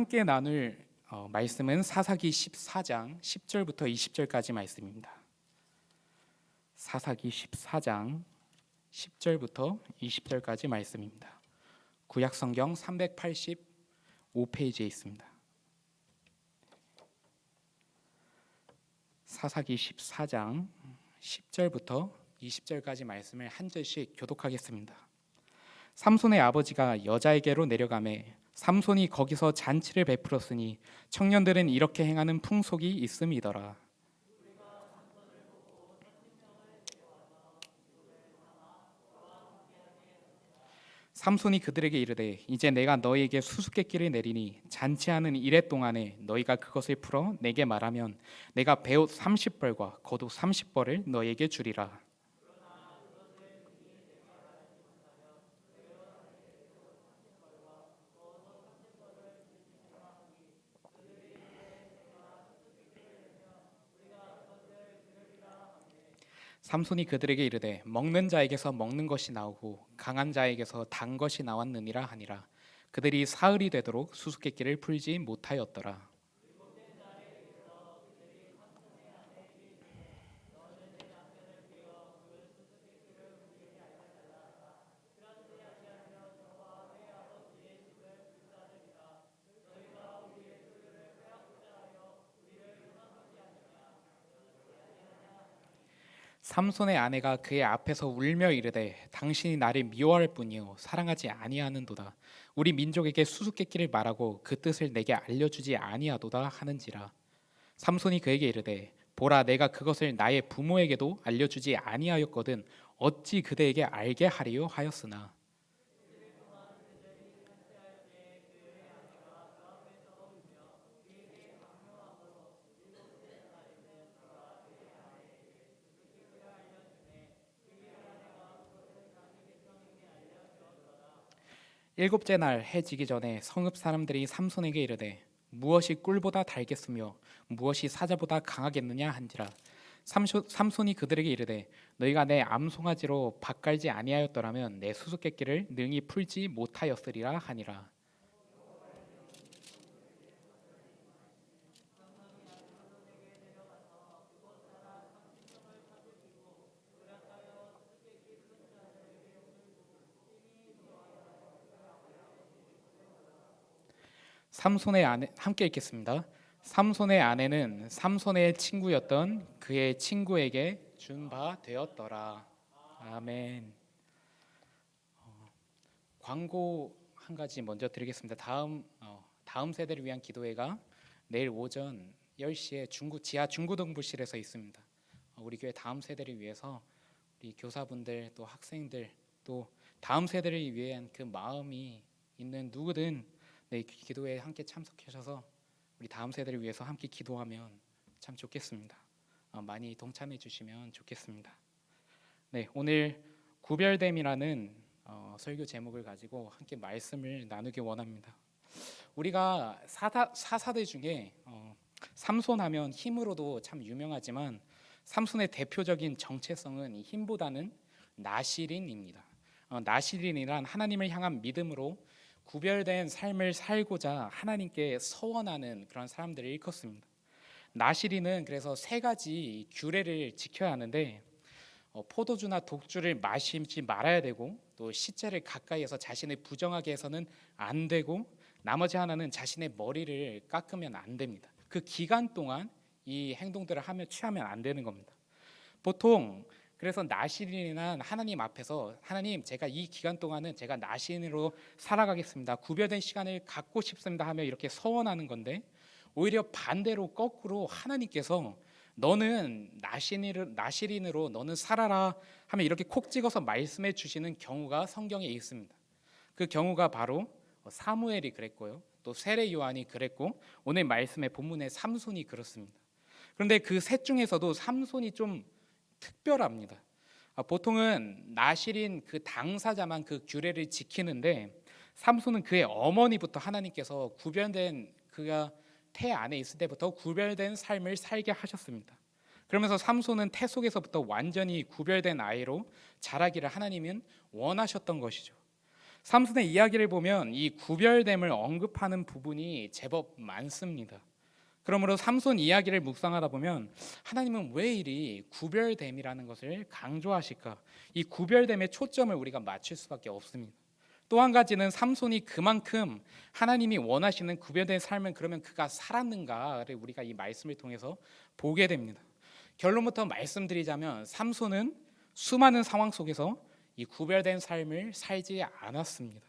함께 나눌 말씀은 사사기 14장 10절부터 20절까지 말씀입니다. 사사기 14장 10절부터 20절까지 말씀입니다. 구약성경 385페이지에 있습니다. 사사기 14장 10절부터 20절까지 말씀을 한 절씩 교독하겠습니다. 삼손의 아버지가 여자에게로 내려가매 삼손이 거기서 잔치를 베풀었으니 청년들은 이렇게 행하는 풍속이 있음이더라. 삼손이 그들에게 이르되 이제 내가 너희에게 수수께끼를 내리니 잔치하는 이래 동안에 너희가 그것을 풀어 내게 말하면 내가 베옷 30벌과 겉옷 30벌을 너희에게 주리라. 삼손이 그들에게 이르되 먹는 자에게서 먹는 것이 나오고 강한 자에게서 단 것이 나왔느니라 하니라. 그들이 사흘이 되도록 수수께끼를 풀지 못하였더라. 삼손의 아내가 그의 앞에서 울며 이르되 당신이 나를 미워할 뿐이요 사랑하지 아니하는도다. 우리 민족에게 수수께끼를 말하고 그 뜻을 내게 알려주지 아니하도다 하는지라. 삼손이 그에게 이르되 보라 내가 그것을 나의 부모에게도 알려주지 아니하였거든 어찌 그대에게 알게 하리요 하였으나 일곱째 날 해 지기 전에 성읍 사람들이 삼손에게 이르되 무엇이 꿀보다 달겠으며 무엇이 사자보다 강하겠느냐 한지라. 삼손이 그들에게 이르되 너희가 내 암송아지로 밭갈지 아니하였더라면 내 수수께끼를 능히 풀지 못하였으리라 하니라. 삼손의 아내 함께 읽겠습니다. 삼손의 아내는 삼손의 친구였던 그의 친구에게 준 바 되었더라. 아멘. 광고 한 가지 먼저 드리겠습니다. 다음 세대를 위한 기도회가 내일 오전 10시에 지하 중고등부실에서 있습니다. 우리 교회 다음 세대를 위해서 우리 교사분들 또 학생들 또 다음 세대를 위한 그 마음이 있는 누구든 기도회에 함께 참석하셔서 우리 다음 세대를 위해서 함께 기도하면 참 좋겠습니다. 많이 동참해 주시면 좋겠습니다. 네, 오늘 구별됨이라는 설교 제목을 가지고 함께 말씀을 나누기 원합니다. 우리가 사사들 중에 삼손하면 힘으로도 참 유명하지만 삼손의 대표적인 정체성은 힘보다는 나시린입니다. 나시린이란 하나님을 향한 믿음으로 구별된 삶을 살고자 하나님께 서원하는 그런 사람들을 일컫습니다. 나시린은 그래서 세 가지 규례를 지켜야 하는데 포도주나 독주를 마시지 말아야 되고 또 시체를 가까이에서 자신을 부정하게 해서는 안 되고 나머지 하나는 자신의 머리를 깎으면 안 됩니다. 그 기간 동안 이 행동들을 취하면 안 되는 겁니다. 보통 그래서 나시린이란 하나님 앞에서 하나님 제가 이 기간 동안은 제가 나시린으로 살아가겠습니다. 구별된 시간을 갖고 싶습니다 하며 이렇게 서원하는 건데 오히려 반대로 거꾸로 하나님께서 너는 나시린으로 너는 살아라 하며 이렇게 콕 찍어서 말씀해 주시는 경우가 성경에 있습니다. 그 경우가 바로 사무엘이 그랬고요. 또 세례 요한이 그랬고 오늘 말씀의 본문의 삼손이 그렇습니다. 그런데 그 셋 중에서도 삼손이 좀 특별합니다. 보통은 나시린 그 당사자만 그 규례를 지키는데 삼손은 그의 어머니부터 하나님께서 구별된 그가 태 안에 있을 때부터 구별된 삶을 살게 하셨습니다. 그러면서 삼손은 태 속에서부터 완전히 구별된 아이로 자라기를 하나님은 원하셨던 것이죠. 삼손의 이야기를 보면 이 구별됨을 언급하는 부분이 제법 많습니다. 그러므로 삼손 이야기를 묵상하다 보면 하나님은 왜 이리 구별됨이라는 것을 강조하실까? 이 구별됨의 초점을 우리가 맞출 수밖에 없습니다. 또 한 가지는 삼손이 그만큼 하나님이 원하시는 구별된 삶을 그러면 그가 살았는가를 우리가 이 말씀을 통해서 보게 됩니다. 결론부터 말씀드리자면 삼손은 수많은 상황 속에서 이 구별된 삶을 살지 않았습니다.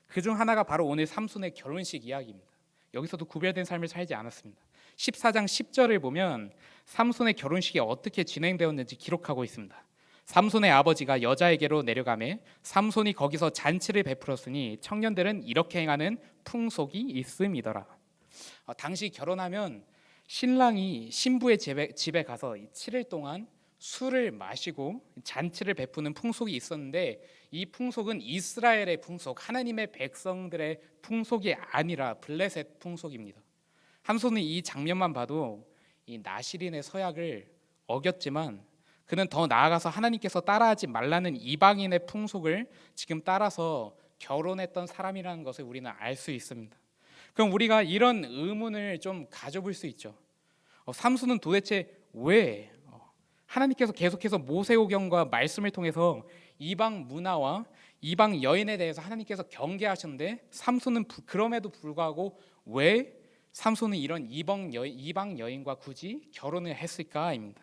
그중 하나가 바로 오늘 삼손의 결혼식 이야기입니다. 여기서도 구별된 삶을 살지 않았습니다. 14장 10절을 보면 삼손의 결혼식이 어떻게 진행되었는지 기록하고 있습니다. 삼손의 아버지가 여자에게로 내려가매 삼손이 거기서 잔치를 베풀었으니 청년들은 이렇게 행하는 풍속이 있음이더라. 당시 결혼하면 신랑이 신부의 집에 가서 7일 동안 술을 마시고 잔치를 베푸는 풍속이 있었는데 이 풍속은 이스라엘의 풍속, 하나님의 백성들의 풍속이 아니라 블레셋 풍속입니다. 삼손은 이 장면만 봐도 이 나시린의 서약을 어겼지만 그는 더 나아가서 하나님께서 따라하지 말라는 이방인의 풍속을 지금 따라서 결혼했던 사람이라는 것을 우리는 알 수 있습니다. 그럼 우리가 이런 의문을 좀 가져볼 수 있죠. 삼손은 도대체 왜 하나님께서 계속해서 모세오경과 말씀을 통해서 이방 문화와 이방 여인에 대해서 하나님께서 경계하셨는데 삼손은 그럼에도 불구하고 왜 삼손은 이런 이방 여인과 굳이 결혼을 했을까입니다.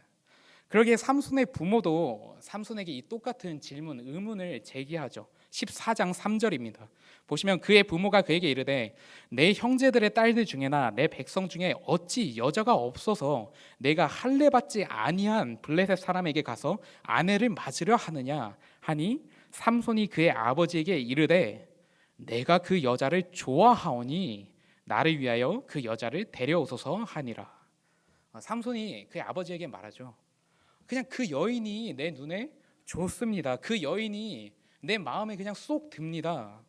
그러기에 삼손의 부모도 삼손에게 이 똑같은 질문, 의문을 제기하죠. 14장 3절입니다. 보시면 그의 부모가 그에게 이르되 내 형제들의 딸들 중에나 내 백성 중에 어찌 여자가 없어서 내가 할례받지 아니한 블레셋 사람에게 가서 아내를 맞으려 하느냐 하니 삼손이 그의 아버지에게 이르되 내가 그 여자를 좋아하오니 나를 위하여 그 여자를 데려오소서 하니라. 삼손이 그의 아버지에게 말하죠. 그냥 그 여인이 내 눈에 좋습니다. 그 여인이 내 마음에 그냥 쏙 듭니다.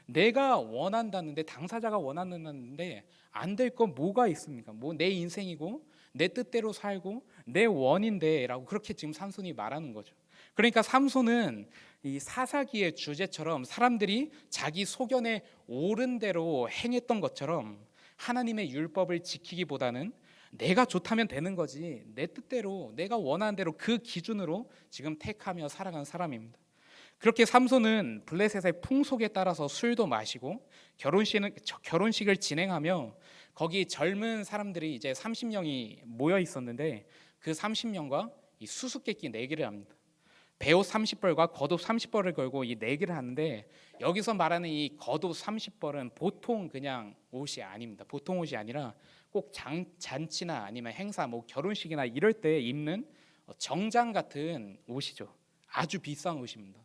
내가 원한다는데, 당사자가 원하는데 안 될 건 뭐가 있습니까? 내 인생이고 내 뜻대로 살고 내 원인데라고 그렇게 지금 삼손이 말하는 거죠. 그러니까 삼손은 이 사사기의 주제처럼 사람들이 자기 소견에 옳은 대로 행했던 것처럼 하나님의 율법을 지키기보다는 내가 좋다면 되는 거지, 내 뜻대로 내가 원하는 대로 그 기준으로 지금 택하며 살아간 사람입니다. 그렇게 삼손은 블레셋의 풍속에 따라서 술도 마시고 결혼식을 진행하며 거기 젊은 사람들이 이제 30명이 모여 있었는데 그 30명과 이 수수께끼 내기를 합니다. 베옷 30벌과 겉옷 30벌을 걸고 이 내기를 하는데 여기서 말하는 이 겉옷 30벌은 보통 그냥 옷이 아닙니다. 보통 옷이 아니라 꼭 잔치나 아니면 행사, 결혼식이나 이럴 때 입는 정장 같은 옷이죠. 아주 비싼 옷입니다.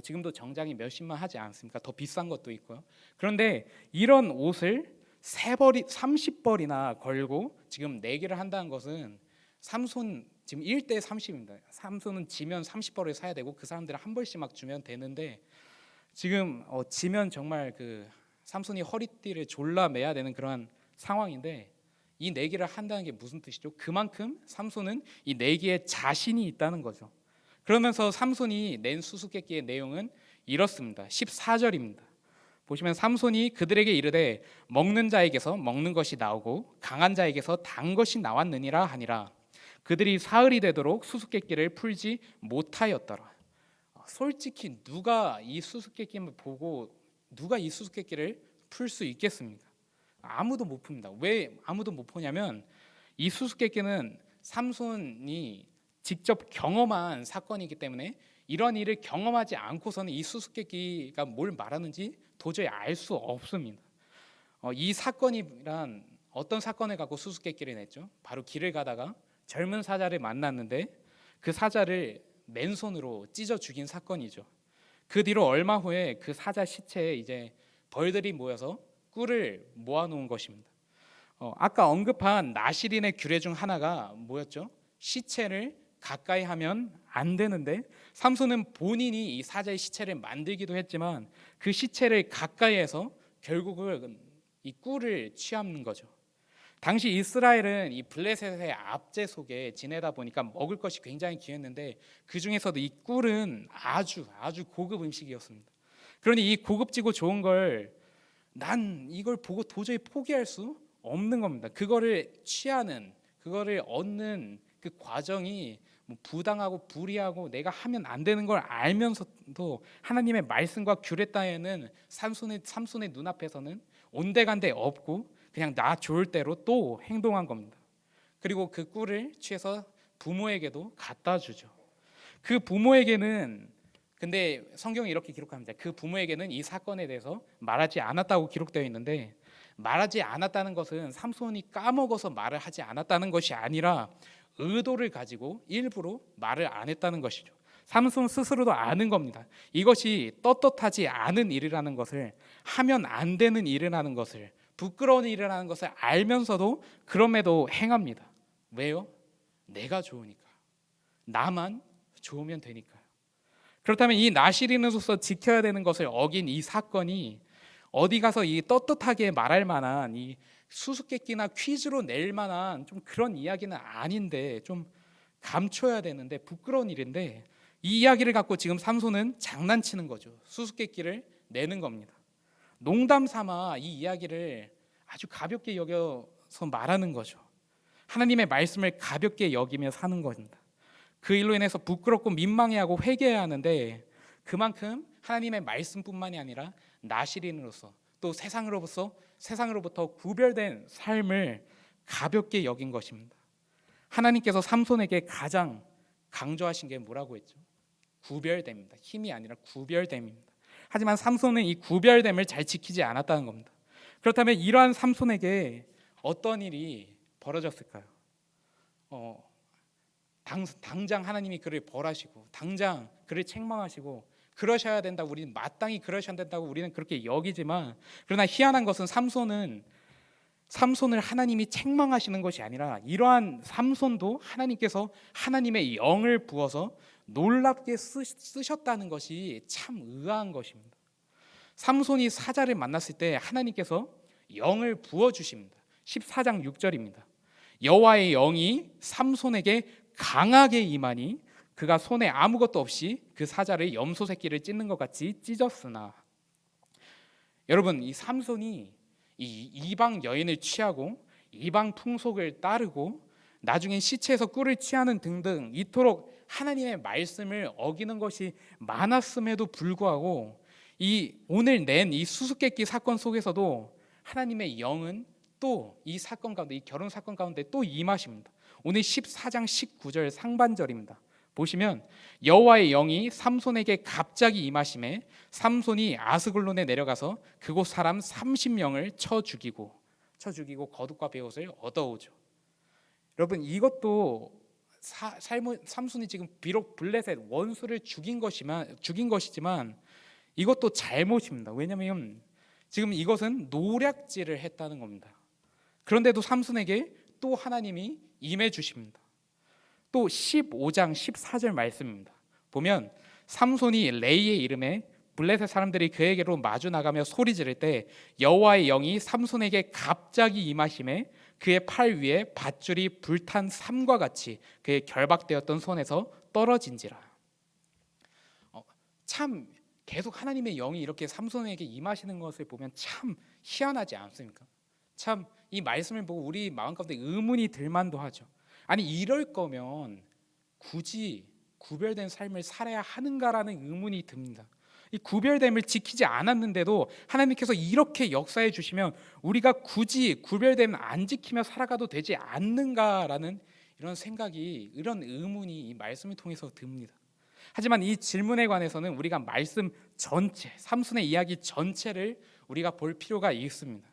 지금도 정장이 몇십만 하지 않습니까? 더 비싼 것도 있고요. 그런데 이런 옷을 30벌이나 걸고 지금 내기를 한다는 것은 삼손 지금 1대 30입니다. 삼손은 지면 30벌을 사야 되고 그 사람들은 한 벌씩 막 주면 되는데 지금 지면 정말 그 삼손이 허리띠를 졸라 매야 되는 그런 상황인데 이 내기를 한다는 게 무슨 뜻이죠? 그만큼 삼손은 이 내기에 자신이 있다는 거죠. 그러면서 삼손이 낸 수수께끼의 내용은 이렇습니다. 14절입니다. 보시면 삼손이 그들에게 이르되 먹는 자에게서 먹는 것이 나오고 강한 자에게서 단 것이 나왔느니라 하니라. 그들이 사흘이 되도록 수수께끼를 풀지 못하였더라. 솔직히 누가 이 수수께끼를 보고 누가 이 수수께끼를 풀 수 있겠습니까? 아무도 못 풉니다. 왜 아무도 못 푸냐면 이 수수께끼는 삼손이 직접 경험한 사건이기 때문에 이런 일을 경험하지 않고서는 이 수수께끼가 뭘 말하는지 도저히 알 수 없습니다. 이 사건이란 어떤 사건을 갖고 수수께끼를 냈죠? 바로 길을 가다가 젊은 사자를 만났는데 그 사자를 맨손으로 찢어 죽인 사건이죠. 그 뒤로 얼마 후에 그 사자 시체에 이제 벌들이 모여서 꿀을 모아놓은 것입니다. 아까 언급한 나시린의 규례 중 하나가 뭐였죠? 시체를 가까이 하면 안 되는데 삼손은 본인이 이 사자의 시체를 만들기도 했지만 그 시체를 가까이해서 결국은 이 꿀을 취하는 거죠. 당시 이스라엘은 이 블레셋의 압제 속에 지내다 보니까 먹을 것이 굉장히 귀했는데 그 중에서도 이 꿀은 아주 고급 음식이었습니다. 그러니 이 고급지고 좋은 걸 난 이걸 보고 도저히 포기할 수 없는 겁니다. 그거를 취하는, 그거를 얻는 그 과정이 뭐 부당하고 불의하고 내가 하면 안 되는 걸 알면서도 하나님의 말씀과 규례 따위에는 삼손의 눈앞에서는 온데간데 없고 그냥 나 좋을 대로 또 행동한 겁니다. 그리고 그 꿀을 취해서 부모에게도 갖다 주죠. 그 부모에게는, 근데 성경이 이렇게 기록합니다. 그 부모에게는 이 사건에 대해서 말하지 않았다고 기록되어 있는데, 말하지 않았다는 것은 삼손이 까먹어서 말을 하지 않았다는 것이 아니라 의도를 가지고 일부러 말을 안 했다는 것이죠. 삼손 스스로도 아는 겁니다. 이것이 떳떳하지 않은 일이라는 것을, 하면 안 되는 일이라는 것을, 부끄러운 일이라는 것을 알면서도 그럼에도 행합니다. 왜요? 내가 좋으니까, 나만 좋으면 되니까요. 그렇다면 이 나시린으로서 지켜야 되는 것을 어긴 이 사건이 어디 가서 이 떳떳하게 말할 만한, 이 수수께끼나 퀴즈로 낼 만한 좀 그런 이야기는 아닌데, 좀 감춰야 되는데 부끄러운 일인데, 이 이야기를 갖고 지금 삼손은 장난치는 거죠. 수수께끼를 내는 겁니다. 농담 삼아 이 이야기를 아주 가볍게 여겨서 말하는 거죠. 하나님의 말씀을 가볍게 여기며 사는 겁니다. 그 일로 인해서 부끄럽고 민망해하고 회개해야 하는데, 그만큼 하나님의 말씀뿐만이 아니라 나시린으로서 또 세상으로부터 구별된 삶을 가볍게 여긴 것입니다. 하나님께서 삼손에게 가장 강조하신 게 뭐라고 했죠? 구별됨입니다. 힘이 아니라 구별됨입니다. 하지만 삼손은 이 구별됨을 잘 지키지 않았다는 겁니다. 그렇다면 이러한 삼손에게 어떤 일이 벌어졌을까요? 당장 하나님이 그를 벌하시고 당장 그를 책망하시고 그러셔야 된다, 우리는 마땅히 그러셔야 된다고 우리는 그렇게 여기지만, 그러나 희한한 것은 삼손을 하나님이 책망하시는 것이 아니라 이러한 삼손도 하나님께서 하나님의 영을 부어서 놀랍게 쓰셨다는 것이 참 의아한 것입니다. 삼손이 사자를 만났을 때 하나님께서 영을 부어 주십니다. 14장 6절입니다. 여호와의 영이 삼손에게 강하게 임하니 그가 손에 아무것도 없이 그 사자를 염소 새끼를 찢는 것 같이 찢었으나. 여러분, 이 삼손이 이 이방 여인을 취하고 이방 풍속을 따르고 나중엔 시체에서 꿀을 취하는 등등 이토록 하나님의 말씀을 어기는 것이 많았음에도 불구하고 이 오늘 낸 이 수수께끼 사건 속에서도 하나님의 영은 또 이 사건 가운데, 이 결혼 사건 가운데 또 임하십니다. 오늘 14장 19절 상반절입니다. 보시면 여호와의 영이 삼손에게 갑자기 임하심에 삼손이 아스글론에 내려가서 그곳 사람 30명을 쳐 죽이고 거둑과 베옷을 얻어오죠. 여러분, 이것도 삼손이 지금 비록 블레셋 원수를 죽인 것이지만 이것도 잘못입니다. 왜냐하면 지금 이것은 노략질을 했다는 겁니다. 그런데도 삼손에게 또 하나님이 임해 주십니다. 또 15장 14절 말씀입니다. 보면 삼손이 레이의 이름에 블레셋 사람들이 그에게로 마주 나가며 소리 지를 때 여호와의 영이 삼손에게 갑자기 임하심에 그의 팔 위에 밧줄이 불탄 삼과 같이 그의 결박되었던 손에서 떨어진지라. 참 계속 하나님의 영이 이렇게 삼손에게 임하시는 것을 보면 참 희한하지 않습니까? 참 이 말씀을 보고 우리 마음 가운데 의문이 들만도 하죠. 아니, 이럴 거면 굳이 구별된 삶을 살아야 하는가라는 의문이 듭니다. 이 구별됨을 지키지 않았는데도 하나님께서 이렇게 역사해 주시면 우리가 굳이 구별됨을 안 지키며 살아가도 되지 않는가라는 이런 생각이, 이런 의문이 이 말씀을 통해서 듭니다. 하지만 이 질문에 관해서는 우리가 말씀 전체, 삼손의 이야기 전체를 우리가 볼 필요가 있습니다.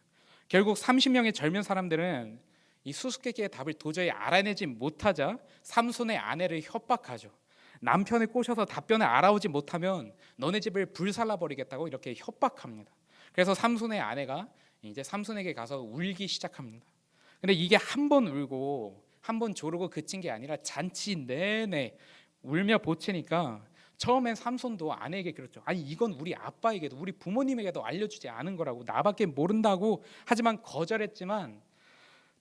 결국 30명의 젊은 사람들은 이 수수께끼의 답을 도저히 알아내지 못하자 삼손의 아내를 협박하죠. 남편을 꼬셔서 답변을 알아오지 못하면 너네 집을 불살라버리겠다고 이렇게 협박합니다. 그래서 삼손의 아내가 이제 삼손에게 가서 울기 시작합니다. 근데 이게 한 번 울고 한 번 조르고 그친 게 아니라 잔치 내내 울며 보채니까 처음엔 삼손도 아내에게 그랬죠. 아니, 이건 우리 아빠에게도 우리 부모님에게도 알려주지 않은 거라고, 나밖에 모른다고. 하지만 거절했지만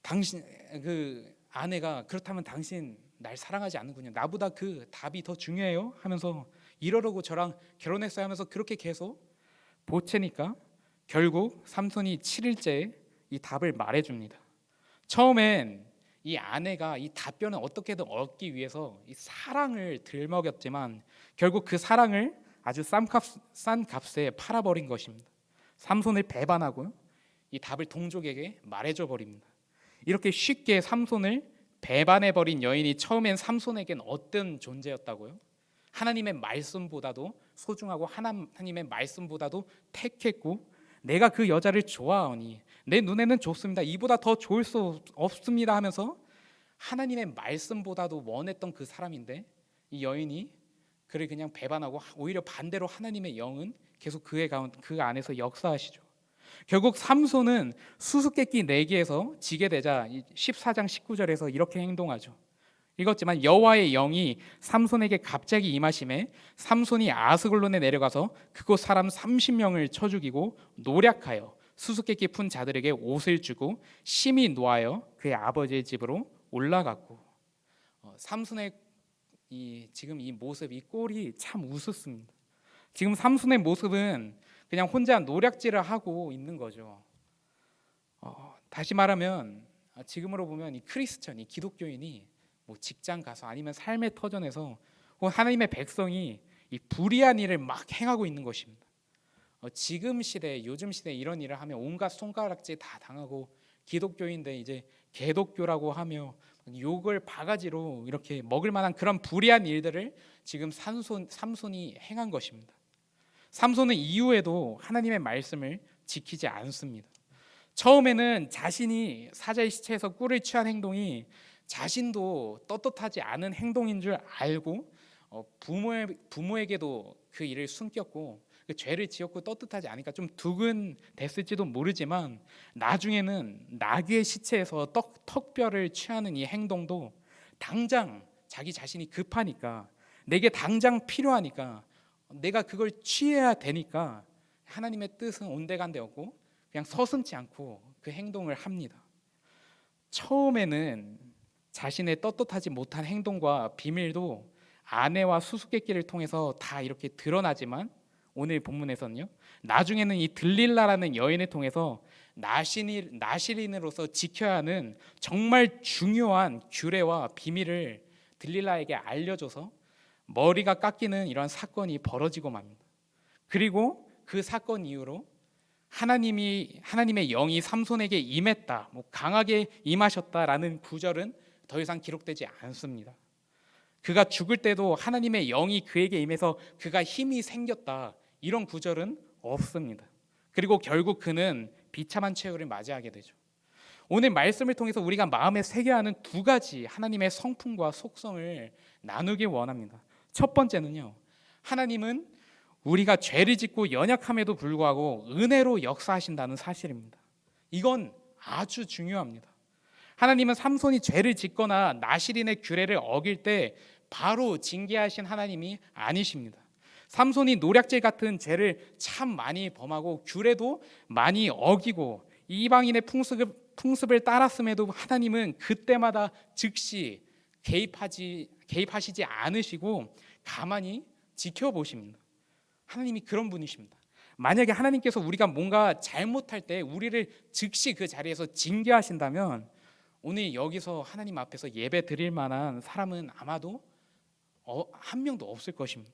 당신 그 아내가 그렇다면 당신 날 사랑하지 않는군요. 나보다 그 답이 더 중요해요 하면서 이러려고 저랑 결혼했어요 하면서 그렇게 계속 보채니까 결국 삼손이 7일째에 이 답을 말해줍니다. 처음엔 이 아내가 이 답변을 어떻게든 얻기 위해서 이 사랑을 들먹였지만 결국 그 사랑을 아주 싼 값에 팔아버린 것입니다. 삼손을 배반하고요, 이 답을 동족에게 말해줘 버립니다. 이렇게 쉽게 삼손을 배반해버린 여인이 처음엔 삼손에겐 어떤 존재였다고요? 하나님의 말씀보다도 소중하고 하나님의 말씀보다도 택했고, 내가 그 여자를 좋아하니 내 눈에는 좋습니다, 이보다 더 좋을 수 없습니다 하면서 하나님의 말씀보다도 원했던 그 사람인데, 이 여인이 그를 그냥 배반하고 오히려 반대로 하나님의 영은 계속 그 안에서 역사하시죠. 결국 삼손은 수수께끼 4개에서 지게 되자 14장 19절에서 이렇게 행동하죠. 읽었지만 여호와의 영이 삼손에게 갑자기 임하심에 삼손이 아스글론에 내려가서 그곳 사람 30명을 쳐 죽이고 노략하여 수수께끼 푼 자들에게 옷을 주고 심히 노하여 그의 아버지의 집으로 올라갔고, 삼손의 지금 이 모습, 이 꼴이 참 우습습니다. 지금 삼손의 모습은 그냥 혼자 노략질을 하고 있는 거죠. 다시 말하면 지금으로 보면 이 크리스천, 이 기독교인이 뭐 직장 가서 아니면 삶의 터전에서 하나님의 백성이 이 불의한 일을 막 행하고 있는 것입니다. 지금 시대, 요즘 시대 이런 일을 하면 온갖 손가락질 다 당하고, 기독교인데 이제 개독교라고 하며 욕을 바가지로 이렇게 먹을 만한 그런 불의한 일들을 지금 삼손이 행한 것입니다. 삼손은 이후에도 하나님의 말씀을 지키지 않습니다. 처음에는 자신이 사자의 시체에서 꿀을 취한 행동이 자신도 떳떳하지 않은 행동인 줄 알고 부모에게도 그 일을 숨겼고 그 죄를 지었고 떳떳하지 않으니까 좀 두근댔을지도 모르지만, 나중에는 나귀의 시체에서 턱뼈를 취하는 이 행동도 당장 자기 자신이 급하니까, 내게 당장 필요하니까, 내가 그걸 취해야 되니까 하나님의 뜻은 온데간데 없고 그냥 서슴지 않고 그 행동을 합니다. 처음에는 자신의 떳떳하지 못한 행동과 비밀도 아내와 수수께끼를 통해서 다 이렇게 드러나지만, 오늘 본문에서는요, 나중에는 이 들릴라라는 여인을 통해서 나시린으로서 지켜야 하는 정말 중요한 규례와 비밀을 들릴라에게 알려줘서 머리가 깎이는 이런 사건이 벌어지고 맙니다. 그리고 그 사건 이후로 하나님의 영이 삼손에게 임했다, 강하게 임하셨다라는 구절은 더 이상 기록되지 않습니다. 그가 죽을 때도 하나님의 영이 그에게 임해서 그가 힘이 생겼다, 이런 구절은 없습니다. 그리고 결국 그는 비참한 최후를 맞이하게 되죠. 오늘 말씀을 통해서 우리가 마음에 새겨야 하는 2가지 하나님의 성품과 속성을 나누기 원합니다. 첫 번째는요, 하나님은 우리가 죄를 짓고 연약함에도 불구하고 은혜로 역사하신다는 사실입니다. 이건 아주 중요합니다. 하나님은 삼손이 죄를 짓거나 나시린의 규례를 어길 때 바로 징계하신 하나님이 아니십니다. 삼손이 노략질 같은 죄를 참 많이 범하고 규례도 많이 어기고 이방인의 풍습을 따랐음에도 하나님은 그때마다 즉시 개입하시지 않으시고 가만히 지켜보십니다. 하나님이 그런 분이십니다. 만약에 하나님께서 우리가 뭔가 잘못할 때 우리를 즉시 그 자리에서 징계하신다면 오늘 여기서 하나님 앞에서 예배 드릴 만한 사람은 아마도 한 명도 없을 것입니다.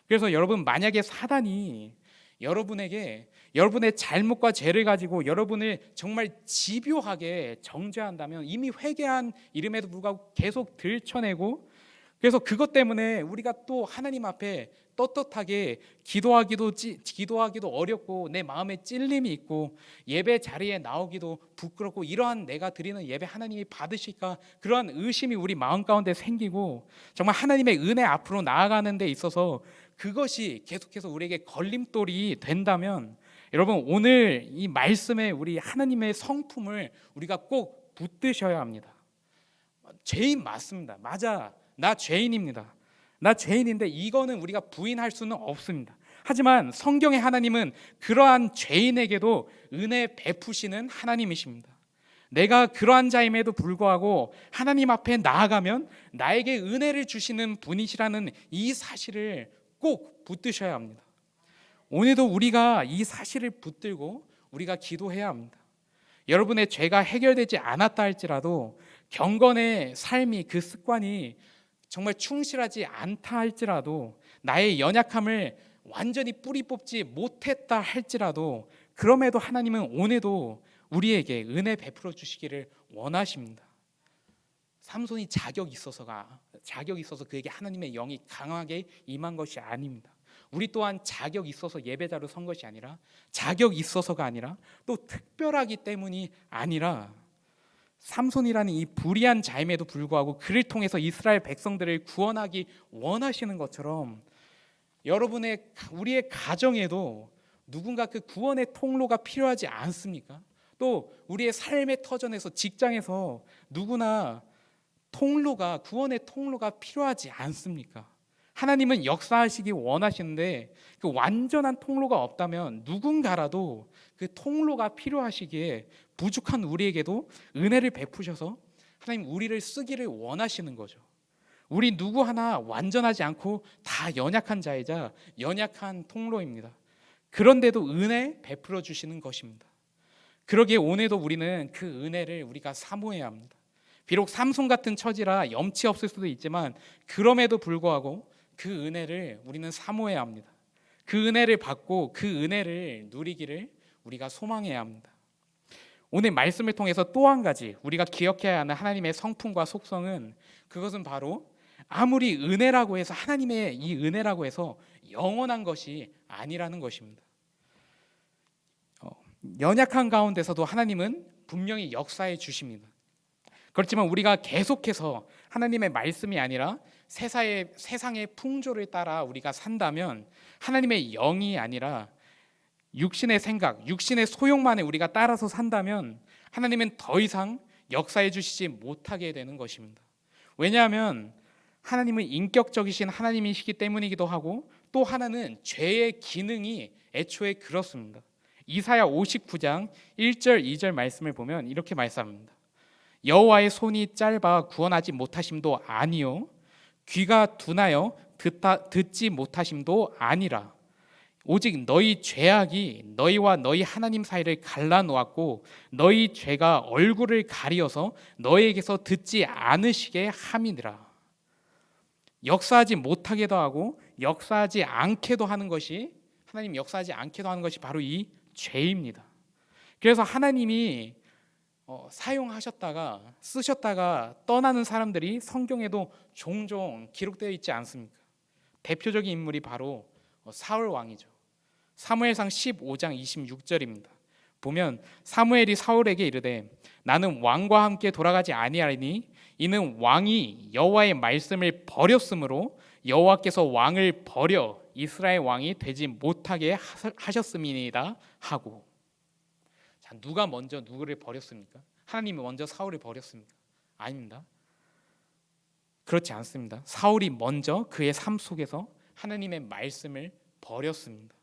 그래서 여러분, 만약에 사단이 여러분에게 여러분의 잘못과 죄를 가지고 여러분을 정말 집요하게 정죄한다면, 이미 회개한 이름에도 불구하고 계속 들춰내고, 그래서 그것 때문에 우리가 또 하나님 앞에 떳떳하게 기도하기도 어렵고 내 마음에 찔림이 있고 예배 자리에 나오기도 부끄럽고, 이러한 내가 드리는 예배 하나님이 받으실까, 그러한 의심이 우리 마음 가운데 생기고 정말 하나님의 은혜 앞으로 나아가는 데 있어서 그것이 계속해서 우리에게 걸림돌이 된다면, 여러분, 오늘 이 말씀에 우리 하나님의 성품을 우리가 꼭 붙드셔야 합니다. 죄인 맞습니다. 맞아, 나 죄인입니다. 나 죄인인데 이거는 우리가 부인할 수는 없습니다. 하지만 성경의 하나님은 그러한 죄인에게도 은혜 베푸시는 하나님이십니다. 내가 그러한 자임에도 불구하고 하나님 앞에 나아가면 나에게 은혜를 주시는 분이시라는 이 사실을 꼭 붙드셔야 합니다. 오늘도 우리가 이 사실을 붙들고 우리가 기도해야 합니다. 여러분의 죄가 해결되지 않았다 할지라도 경건의 삶이, 그 습관이 정말 충실하지 않다 할지라도, 나의 연약함을 완전히 뿌리 뽑지 못했다 할지라도, 그럼에도 하나님은 오늘도 우리에게 은혜 베풀어 주시기를 원하십니다. 삼손이 자격이 있어서 그에게 하나님의 영이 강하게 임한 것이 아닙니다. 우리 또한 자격이 있어서 예배자로 선 것이 아니라, 자격이 있어서가 아니라, 또 특별하기 때문이 아니라, 삼손이라는 이 불의한 자임에도 불구하고 그를 통해서 이스라엘 백성들을 구원하기 원하시는 것처럼, 우리의 가정에도 누군가 그 구원의 통로가 필요하지 않습니까? 또 우리의 삶의 터전에서, 직장에서 누구나 구원의 통로가 필요하지 않습니까? 하나님은 역사하시기 원하시는데 그 완전한 통로가 없다면 누군가라도 그 통로가 필요하시기에 부족한 우리에게도 은혜를 베푸셔서 하나님 우리를 쓰기를 원하시는 거죠. 우리 누구 하나 완전하지 않고 다 연약한 자이자 연약한 통로입니다. 그런데도 은혜 베풀어 주시는 것입니다. 그러기에 오늘도 우리는 그 은혜를 우리가 사모해야 합니다. 비록 삼손 같은 처지라 염치 없을 수도 있지만 그럼에도 불구하고 그 은혜를 우리는 사모해야 합니다. 그 은혜를 받고 그 은혜를 누리기를 우리가 소망해야 합니다. 오늘 말씀을 통해서 또 한 가지 우리가 기억해야 하는 하나님의 성품과 속성은, 그것은 바로 아무리 은혜라고 해서, 하나님의 이 은혜라고 해서 영원한 것이 아니라는 것입니다. 연약한 가운데서도 하나님은 분명히 역사해 주십니다. 그렇지만 우리가 계속해서 하나님의 말씀이 아니라 세상의 풍조를 따라 우리가 산다면, 하나님의 영이 아니라 육신의 생각, 육신의 소욕만에 우리가 따라서 산다면 하나님은 더 이상 역사해 주시지 못하게 되는 것입니다. 왜냐하면 하나님은 인격적이신 하나님이시기 때문이기도 하고, 또 하나는 죄의 기능이 애초에 그렇습니다. 이사야 59장 1절 2절 말씀을 보면 이렇게 말씀합니다. 여호와의 손이 짧아 구원하지 못하심도 아니요, 귀가 둔하여 듣지 못하심도 아니라, 오직 너희 죄악이 너희와 너희 하나님 사이를 갈라놓았고 너희 죄가 얼굴을 가리어서 너희에게서 듣지 않으시게 함이니라. 역사하지 못하게도 하고 역사하지 않게도 하는 것이, 하나님 역사하지 않게도 하는 것이 바로 이 죄입니다. 그래서 하나님이 사용하셨다가 쓰셨다가 떠나는 사람들이 성경에도 종종 기록되어 있지 않습니까? 대표적인 인물이 바로 사울 왕이죠. 사무엘상 15장 26절입니다. 보면 사무엘이 사울에게 이르되 나는 왕과 함께 돌아가지 아니하리니 이는 왕이 여호와의 말씀을 버렸으므로 여호와께서 왕을 버려 이스라엘 왕이 되지 못하게 하셨음이니이다 하고. 자, 누가 먼저 누구를 버렸습니까? 하나님이 먼저 사울을 버렸습니까? 아닙니다. 그렇지 않습니다. 사울이 먼저 그의 삶 속에서 하나님의 말씀을 버렸습니다.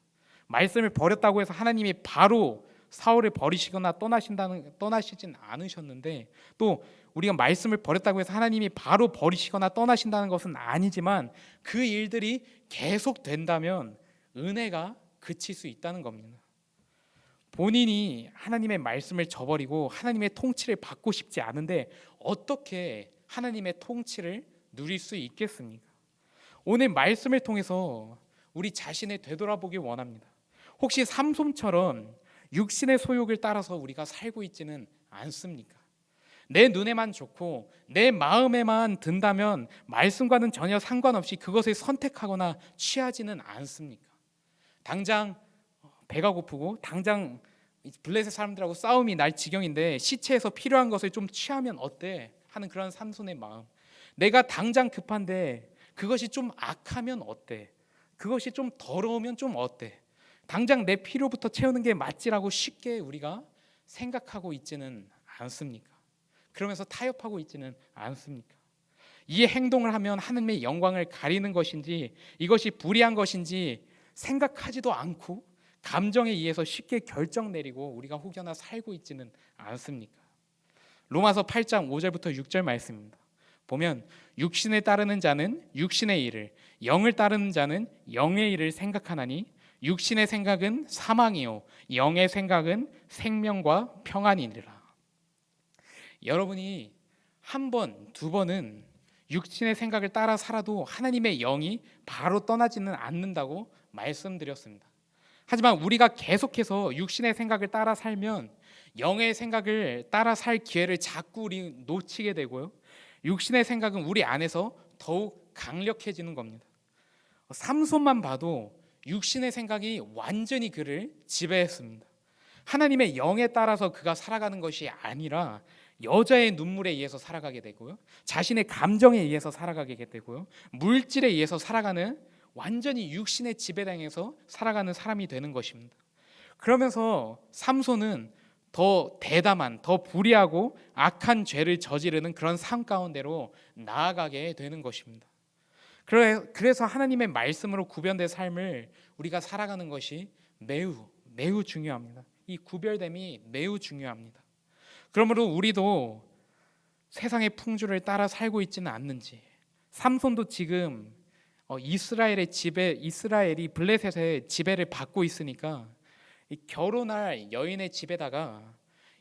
말씀을 버렸다고 해서 하나님이 바로 사울을 버리시거나 떠나시진 않으셨는데, 또 우리가 말씀을 버렸다고 해서 하나님이 바로 버리시거나 떠나신다는 것은 아니지만 그 일들이 계속된다면 은혜가 그칠 수 있다는 겁니다. 본인이 하나님의 말씀을 저버리고 하나님의 통치를 받고 싶지 않은데 어떻게 하나님의 통치를 누릴 수 있겠습니까? 오늘 말씀을 통해서 우리 자신을 되돌아보기 원합니다. 혹시 삼손처럼 육신의 소욕을 따라서 우리가 살고 있지는 않습니까? 내 눈에만 좋고 내 마음에만 든다면 말씀과는 전혀 상관없이 그것을 선택하거나 취하지는 않습니까? 당장 배가 고프고 당장 블레셋 사람들하고 싸움이 날 지경인데 시체에서 필요한 것을 좀 취하면 어때? 하는 그런 삼손의 마음. 내가 당장 급한데 그것이 좀 악하면 어때? 그것이 좀 더러우면 좀 어때? 당장 내 필요부터 채우는 게 맞지라고 쉽게 우리가 생각하고 있지는 않습니까? 그러면서 타협하고 있지는 않습니까? 이 행동을 하면 하나님의 영광을 가리는 것인지 이것이 불의한 것인지 생각하지도 않고 감정에 의해서 쉽게 결정 내리고 우리가 혹여나 살고 있지는 않습니까? 로마서 8장 5절부터 6절 말씀입니다. 보면 육신을 따르는 자는 육신의 일을, 영을 따르는 자는 영의 일을 생각하나니 육신의 생각은 사망이요 영의 생각은 생명과 평안이니라. 여러분이 한 번, 두 번은 육신의 생각을 따라 살아도 하나님의 영이 바로 떠나지는 않는다고 말씀드렸습니다. 하지만 우리가 계속해서 육신의 생각을 따라 살면 영의 생각을 따라 살 기회를 자꾸 우리 놓치게 되고요. 육신의 생각은 우리 안에서 더욱 강력해지는 겁니다. 삼손만 봐도 육신의 생각이 완전히 그를 지배했습니다. 하나님의 영에 따라서 그가 살아가는 것이 아니라 여자의 눈물에 의해서 살아가게 되고요, 자신의 감정에 의해서 살아가게 되고요, 물질에 의해서 살아가는 완전히 육신의 지배당해서 살아가는 사람이 되는 것입니다. 그러면서 삼손은 더 대담한, 더 불의하고 악한 죄를 저지르는 그런 삶 가운데로 나아가게 되는 것입니다. 그래서 하나님의 말씀으로 구별된 삶을 우리가 살아가는 것이 매우 중요합니다. 이 구별됨이 매우 중요합니다. 그러므로 우리도 세상의 풍조를 따라 살고 있지는 않는지, 삼손도 지금 이스라엘이 블레셋의 지배를 받고 있으니까 이 결혼할 여인의 집에다가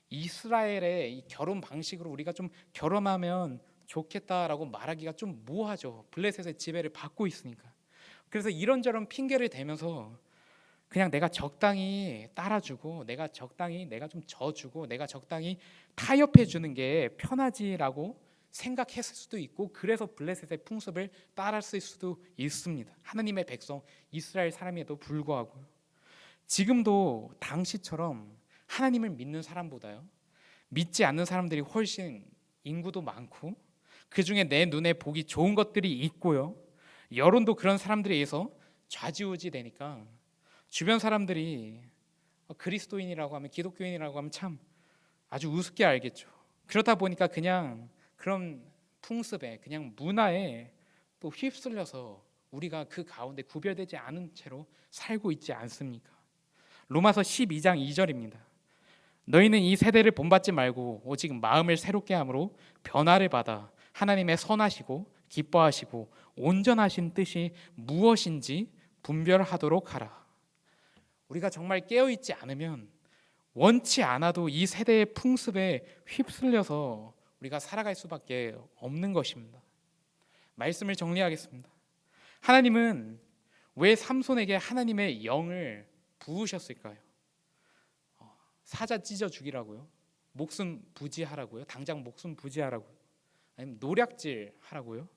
이스라엘의 이 결혼 방식으로 우리가 좀 결혼하면 좋겠다라고 말하기가 좀 뭐하죠. 블레셋의 지배를 받고 있으니까. 그래서 이런저런 핑계를 대면서 그냥 내가 적당히 따라주고 내가 좀 져주고 내가 적당히 타협해 주는 게 편하지라고 생각했을 수도 있고, 그래서 블레셋의 풍습을 따랐을 수도 있습니다. 하나님의 백성 이스라엘 사람에도 불구하고요. 지금도 당시처럼 하나님을 믿는 사람보다요, 믿지 않는 사람들이 훨씬 인구도 많고, 그 중에 내 눈에 보기 좋은 것들이 있고요, 여론도 그런 사람들에 의해서 좌지우지 되니까 주변 사람들이 그리스도인이라고 하면, 기독교인이라고 하면 참 아주 우습게 알겠죠. 그러다 보니까 그냥 그런 풍습에, 그냥 문화에 또 휩쓸려서 우리가 그 가운데 구별되지 않은 채로 살고 있지 않습니까? 로마서 12장 2절입니다. 너희는 이 세대를 본받지 말고 오직 마음을 새롭게 함으로 변화를 받아 하나님의 선하시고 기뻐하시고 온전하신 뜻이 무엇인지 분별하도록 하라. 우리가 정말 깨어있지 않으면 원치 않아도 이 세대의 풍습에 휩쓸려서 우리가 살아갈 수밖에 없는 것입니다. 말씀을 정리하겠습니다. 하나님은 왜 삼손에게 하나님의 영을 부으셨을까요? 사자 찢어 죽이라고요? 목숨 부지하라고요? 당장 목숨 부지하라고요? 아니면 노략질 하라고요?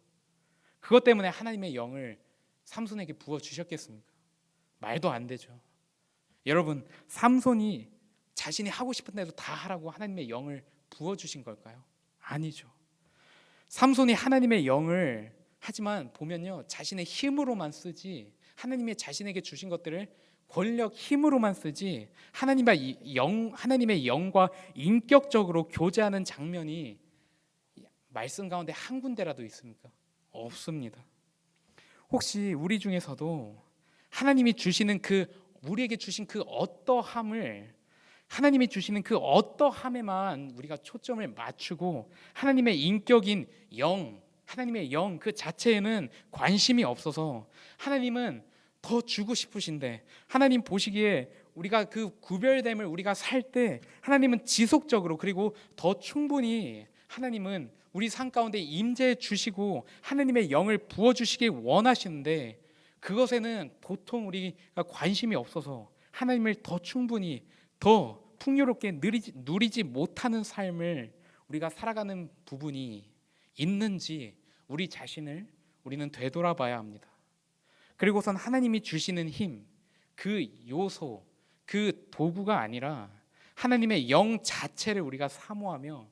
그것 때문에 하나님의 영을 삼손에게 부어 주셨겠습니까? 말도 안 되죠. 여러분, 삼손이 자신이 하고 싶은 대로 다 하라고 하나님의 영을 부어 주신 걸까요? 아니죠. 삼손이 하나님의 영을, 하지만 보면요, 자신의 힘으로만 쓰지, 하나님의 자신에게 주신 것들을 권력, 힘으로만 쓰지 하나님의 영과 인격적으로 교제하는 장면이 말씀 가운데 한 군데라도 있습니까? 없습니다. 혹시 우리 중에서도 하나님이 주시는 우리에게 주신 하나님이 주시는 그 어떠함에만 우리가 초점을 맞추고 하나님의 인격인 영, 하나님의 영 그 자체에는 관심이 없어서, 하나님은 더 주고 싶으신데, 하나님 보시기에 우리가 그 구별됨을 우리가 살 때 하나님은 지속적으로, 그리고 더 충분히 하나님은 우리 삶 가운데 임재해 주시고 하나님의 영을 부어 주시길 원하시는데, 그것에는 보통 우리가 관심이 없어서 하나님을 더 충분히, 더 풍요롭게 누리지 못하는 삶을 우리가 살아가는 부분이 있는지 우리 자신을 우리는 되돌아봐야 합니다. 그리고선 하나님이 주시는 힘, 그 요소, 그 도구가 아니라 하나님의 영 자체를 우리가 사모하며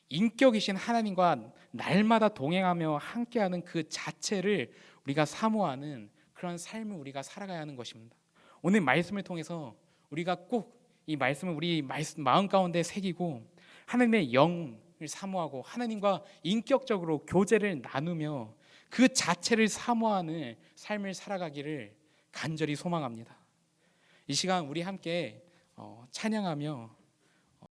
인격이신 하나님과 날마다 동행하며 함께하는 그 자체를 우리가 사모하는 그런 삶을 우리가 살아가야 하는 것입니다. 오늘 말씀을 통해서 우리가 꼭 이 말씀을 우리 마음 가운데 새기고 하나님의 영을 사모하고 하나님과 인격적으로 교제를 나누며 그 자체를 사모하는 삶을 살아가기를 간절히 소망합니다. 이 시간 우리 함께 찬양하며